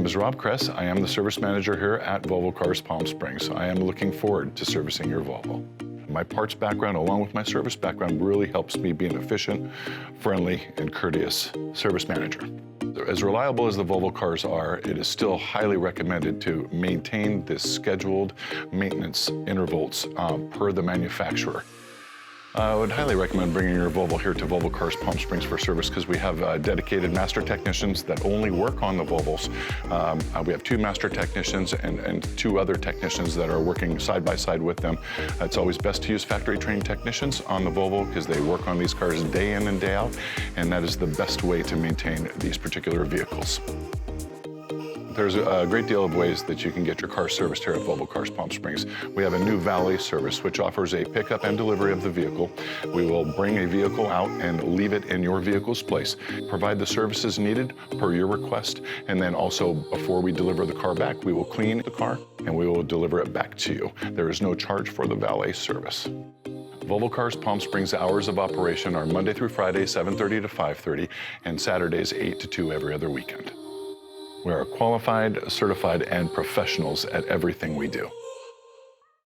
name is Rob Kress. I am the service manager here at Volvo Cars Palm Springs. I am looking forward to servicing your Volvo. My parts background, along with my service background, really helps me be an efficient, friendly, and courteous service manager. As reliable as the Volvo cars are, it is still highly recommended to maintain this scheduled maintenance intervals per the manufacturer. I would highly recommend bringing your Volvo here to Volvo Cars Palm Springs for service because we have dedicated master technicians that only work on the Volvos. We have 2 master technicians and 2 other technicians that are working side by side with them. It's always best to use factory trained technicians on the Volvo because they work on these cars day in and day out, and that is the best way to maintain these particular vehicles. There's a great deal of ways that you can get your car serviced here at Volvo Cars Palm Springs. We have a new valet service, which offers a pickup and delivery of the vehicle. We will bring a vehicle out and leave it in your vehicle's place, provide the services needed per your request, and then also before we deliver the car back, we will clean the car and we will deliver it back to you. There is no charge for the valet service. Volvo Cars Palm Springs hours of operation are Monday through Friday, 7:30 to 5:30, and Saturdays, 8 to 2 every other weekend. We are qualified, certified, and professionals at everything we do.